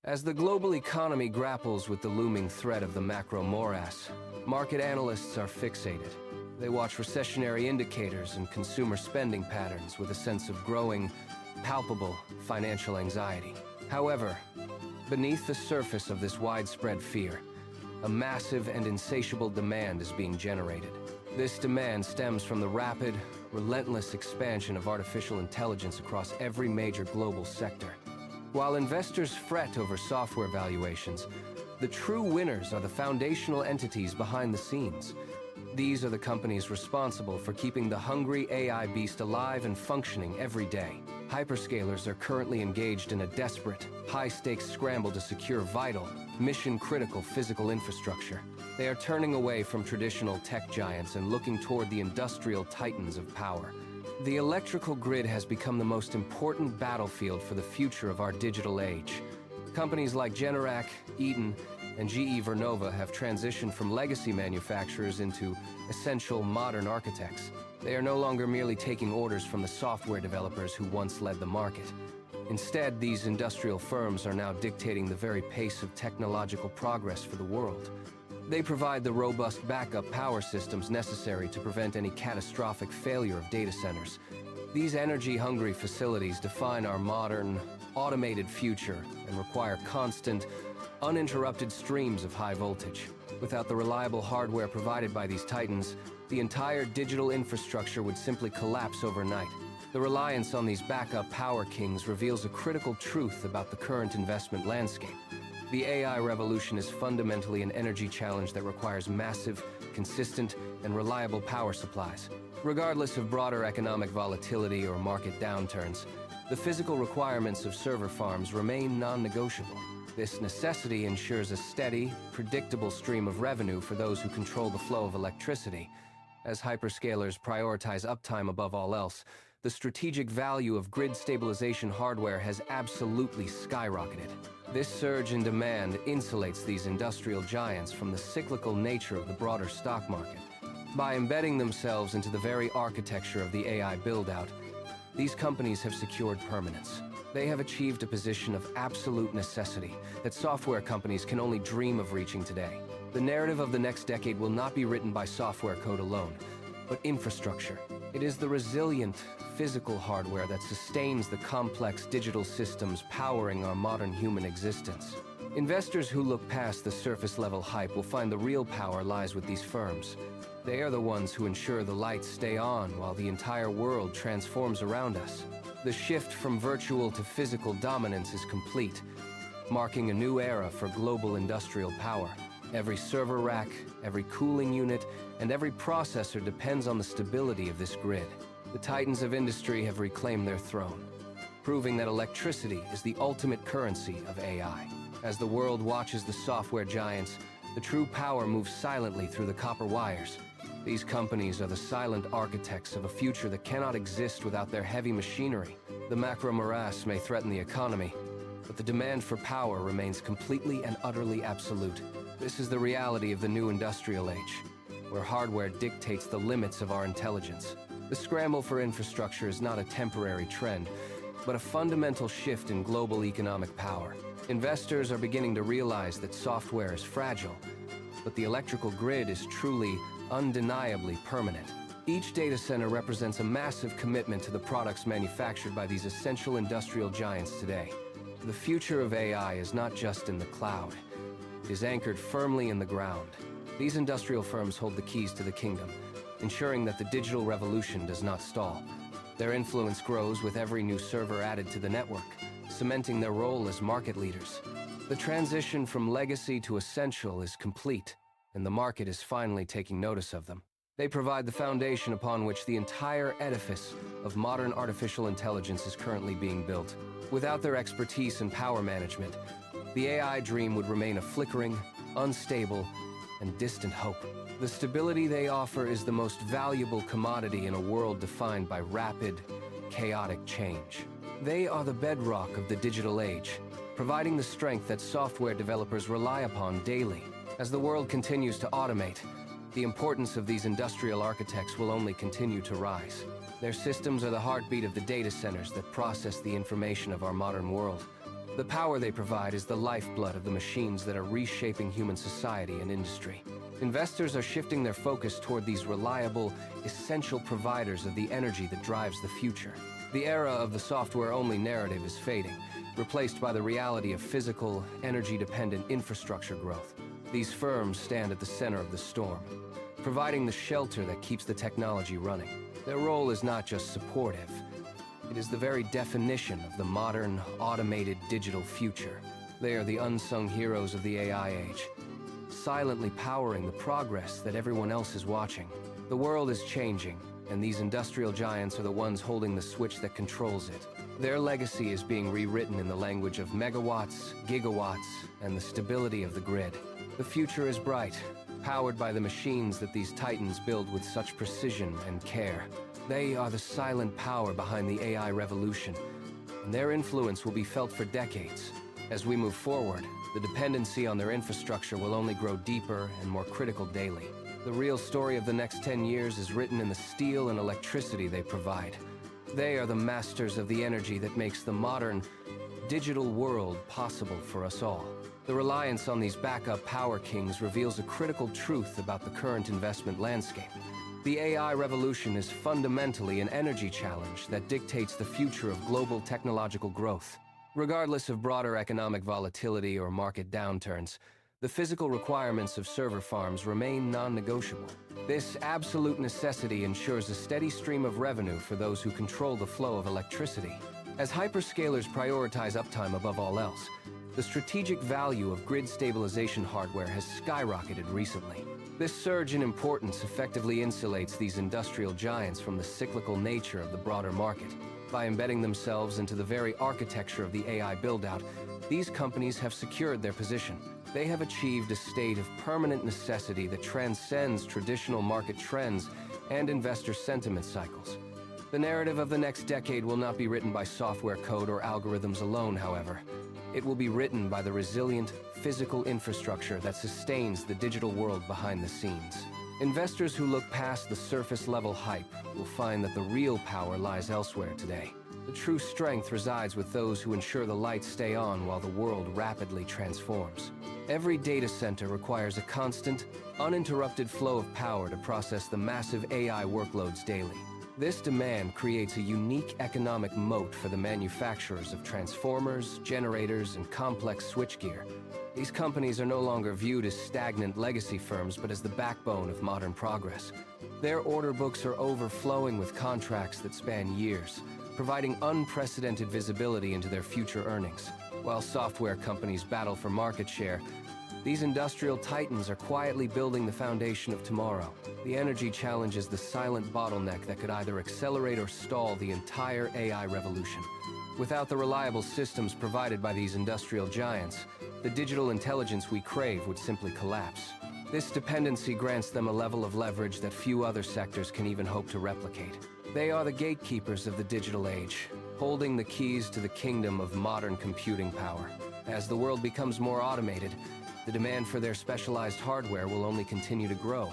As the global economy grapples with the looming threat of the macro morass, market analysts are fixated. They watch recessionary indicators and consumer spending patterns with a sense of growing, palpable financial anxiety. However, beneath the surface of this widespread fear, a massive and insatiable demand is being generated. This demand stems from the rapid, relentless expansion of artificial intelligence across every major global sector. While investors fret over software valuations, the true winners are the foundational entities behind the scenes. These are the companies responsible for keeping the hungry AI beast alive and functioning every day. Hyperscalers are currently engaged in a desperate, high-stakes scramble to secure vital, mission-critical physical infrastructure. They are turning away from traditional tech giants and looking toward the industrial titans of power. The electrical grid has become the most important battlefield for the future of our digital age. Companies like Generac, Eaton, and GE Vernova have transitioned from legacy manufacturers into essential modern architects. They are no longer merely taking orders from the software developers who once led the market. Instead, these industrial firms are now dictating the very pace of technological progress for the world. They provide the robust backup power systems necessary to prevent any catastrophic failure of data centers. These energy-hungry facilities define our modern, automated future and require constant, uninterrupted streams of high voltage. Without the reliable hardware provided by these titans, the entire digital infrastructure would simply collapse overnight. The reliance on these backup power kings reveals a critical truth about the current investment landscape. The AI revolution is fundamentally an energy challenge that requires massive, consistent, and reliable power supplies. Regardless of broader economic volatility or market downturns, the physical requirements of server farms remain non-negotiable. This necessity ensures a steady, predictable stream of revenue for those who control the flow of electricity. As hyperscalers prioritize uptime above all else, the strategic value of grid stabilization hardware has absolutely skyrocketed. This surge in demand insulates these industrial giants from the cyclical nature of the broader stock market. By embedding themselves into the very architecture of the AI build-out, these companies have secured permanence. They have achieved a position of absolute necessity that software companies can only dream of reaching today. The narrative of the next decade will not be written by software code alone, but infrastructure. It is the resilient, physical hardware that sustains the complex digital systems powering our modern human existence. Investors who look past the surface-level hype will find the real power lies with these firms. They are the ones who ensure the lights stay on while the entire world transforms around us. The shift from virtual to physical dominance is complete, marking a new era for global industrial power. Every server rack, every cooling unit, and every processor depends on the stability of this grid. The titans of industry have reclaimed their throne, proving that electricity is the ultimate currency of AI. As the world watches the software giants, the true power moves silently through the copper wires. These companies are the silent architects of a future that cannot exist without their heavy machinery. The macro morass may threaten the economy, but the demand for power remains completely and utterly absolute. This is the reality of the new industrial age, where hardware dictates the limits of our intelligence. The scramble for infrastructure is not a temporary trend, but a fundamental shift in global economic power. Investors are beginning to realize that software is fragile, but the electrical grid is truly, undeniably permanent. Each data center represents a massive commitment to the products manufactured by these essential industrial giants today. The future of AI is not just in the cloud. It is anchored firmly in the ground. These industrial firms hold the keys to the kingdom, ensuring that the digital revolution does not stall. Their influence grows with every new server added to the network, cementing their role as market leaders. The transition from legacy to essential is complete, and the market is finally taking notice of them. They provide the foundation upon which the entire edifice of modern artificial intelligence is currently being built. Without their expertise in power management, the AI dream would remain a flickering, unstable, and distant hope. The stability they offer is the most valuable commodity in a world defined by rapid, chaotic change. They are the bedrock of the digital age, providing the strength that software developers rely upon daily. As the world continues to automate, the importance of these industrial architects will only continue to rise. Their systems are the heartbeat of the data centers that process the information of our modern world. The power they provide is the lifeblood of the machines that are reshaping human society and industry. Investors are shifting their focus toward these reliable, essential providers of the energy that drives the future. The era of the software-only narrative is fading, replaced by the reality of physical, energy-dependent infrastructure growth. These firms stand at the center of the storm, providing the shelter that keeps the technology running. Their role is not just supportive. It is the very definition of the modern, automated digital future. They are the unsung heroes of the AI age, silently powering the progress that everyone else is watching. The world is changing, and these industrial giants are the ones holding the switch that controls it. Their legacy is being rewritten in the language of megawatts, gigawatts, and the stability of the grid. The future is bright, powered by the machines that these titans build with such precision and care. They are the silent power behind the AI revolution, and their influence will be felt for decades. As we move forward, the dependency on their infrastructure will only grow deeper and more critical daily. The real story of the next 10 years is written in the steel and electricity they provide. They are the masters of the energy that makes the modern, digital world possible for us all. The reliance on these backup power kings reveals a critical truth about the current investment landscape. The AI revolution is fundamentally an energy challenge that dictates the future of global technological growth. Regardless of broader economic volatility or market downturns, the physical requirements of server farms remain non-negotiable. This absolute necessity ensures a steady stream of revenue for those who control the flow of electricity. As hyperscalers prioritize uptime above all else, the strategic value of grid stabilization hardware has skyrocketed recently. This surge in importance effectively insulates these industrial giants from the cyclical nature of the broader market. By embedding themselves into the very architecture of the AI build-out, these companies have secured their position. They have achieved a state of permanent necessity that transcends traditional market trends and investor sentiment cycles. The narrative of the next decade will not be written by software code or algorithms alone, however. It will be written by the resilient, physical infrastructure that sustains the digital world behind the scenes. Investors who look past the surface-level hype will find that the real power lies elsewhere today. The true strength resides with those who ensure the lights stay on while the world rapidly transforms. Every data center requires a constant, uninterrupted flow of power to process the massive AI workloads daily. This demand creates a unique economic moat for the manufacturers of transformers, generators, and complex switchgear. These companies are no longer viewed as stagnant legacy firms, but as the backbone of modern progress. Their order books are overflowing with contracts that span years, providing unprecedented visibility into their future earnings. While software companies battle for market share, these industrial titans are quietly building the foundation of tomorrow. The energy challenge is the silent bottleneck that could either accelerate or stall the entire AI revolution. Without the reliable systems provided by these industrial giants, the digital intelligence we crave would simply collapse. This dependency grants them a level of leverage that few other sectors can even hope to replicate. They are the gatekeepers of the digital age, holding the keys to the kingdom of modern computing power. As the world becomes more automated, the demand for their specialized hardware will only continue to grow.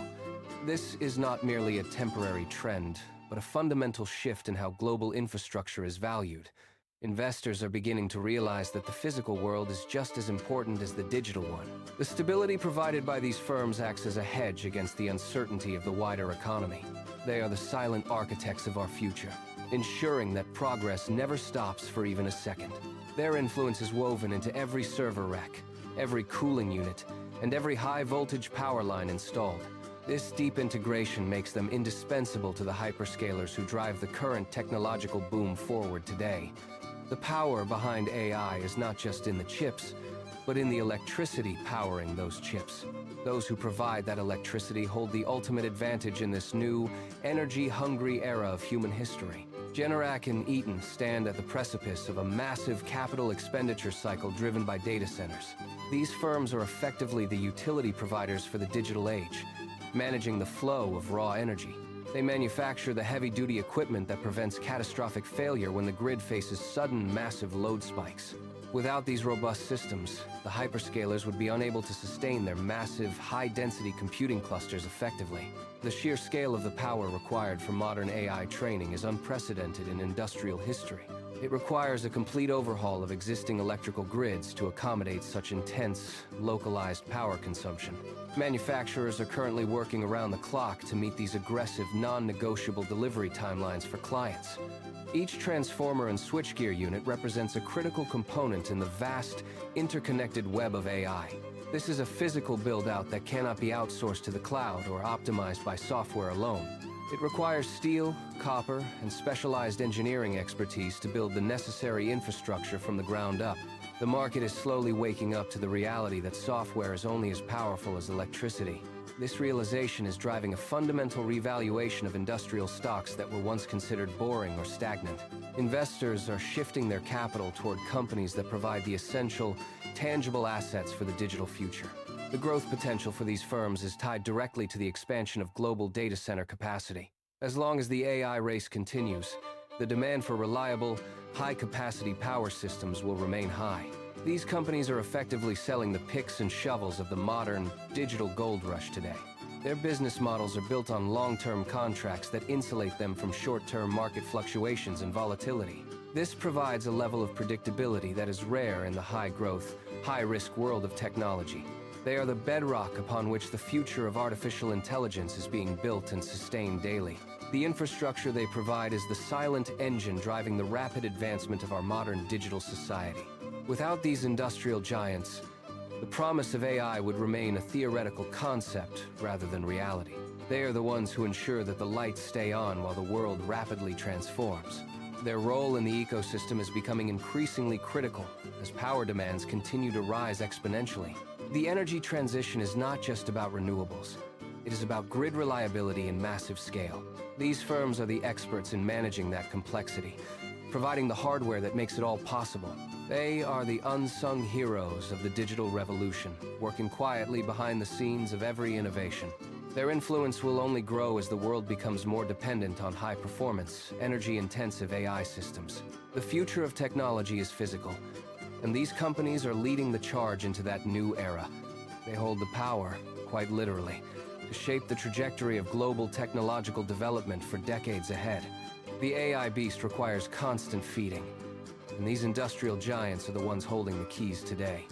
This is not merely a temporary trend, but a fundamental shift in how global infrastructure is valued. Investors are beginning to realize that the physical world is just as important as the digital one. The stability provided by these firms acts as a hedge against the uncertainty of the wider economy. They are the silent architects of our future, ensuring that progress never stops for even a second. Their influence is woven into every server rack, every cooling unit, and every high-voltage power line installed. This deep integration makes them indispensable to the hyperscalers who drive the current technological boom forward today. The power behind AI is not just in the chips, but in the electricity powering those chips. Those who provide that electricity hold the ultimate advantage in this new, energy-hungry era of human history. Generac and Eaton stand at the precipice of a massive capital expenditure cycle driven by data centers. These firms are effectively the utility providers for the digital age, managing the flow of raw energy. They manufacture the heavy-duty equipment that prevents catastrophic failure when the grid faces sudden, massive load spikes. Without these robust systems, the hyperscalers would be unable to sustain their massive, high-density computing clusters effectively. The sheer scale of the power required for modern AI training is unprecedented in industrial history. It requires a complete overhaul of existing electrical grids to accommodate such intense, localized power consumption. Manufacturers are currently working around the clock to meet these aggressive, non-negotiable delivery timelines for clients. Each transformer and switchgear unit represents a critical component in the vast, interconnected web of AI. This is a physical build-out that cannot be outsourced to the cloud or optimized by software alone. It requires steel, copper, and specialized engineering expertise to build the necessary infrastructure from the ground up. The market is slowly waking up to the reality that software is only as powerful as electricity. This realization is driving a fundamental revaluation of industrial stocks that were once considered boring or stagnant. Investors are shifting their capital toward companies that provide the essential, tangible assets for the digital future. The growth potential for these firms is tied directly to the expansion of global data center capacity. As long as the AI race continues, the demand for reliable, high-capacity power systems will remain high. These companies are effectively selling the picks and shovels of the modern, digital gold rush today. Their business models are built on long-term contracts that insulate them from short-term market fluctuations and volatility. This provides a level of predictability that is rare in the high-growth, high-risk world of technology. They are the bedrock upon which the future of artificial intelligence is being built and sustained daily. The infrastructure they provide is the silent engine driving the rapid advancement of our modern digital society. Without these industrial giants, the promise of AI would remain a theoretical concept rather than reality. They are the ones who ensure that the lights stay on while the world rapidly transforms. Their role in the ecosystem is becoming increasingly critical as power demands continue to rise exponentially. The energy transition is not just about renewables. It is about grid reliability and massive scale. These firms are the experts in managing that complexity, providing the hardware that makes it all possible. They are the unsung heroes of the digital revolution, working quietly behind the scenes of every innovation. Their influence will only grow as the world becomes more dependent on high-performance, energy-intensive AI systems. The future of technology is physical, and these companies are leading the charge into that new era. They hold the power, quite literally, to shape the trajectory of global technological development for decades ahead. The AI beast requires constant feeding, and these industrial giants are the ones holding the keys today.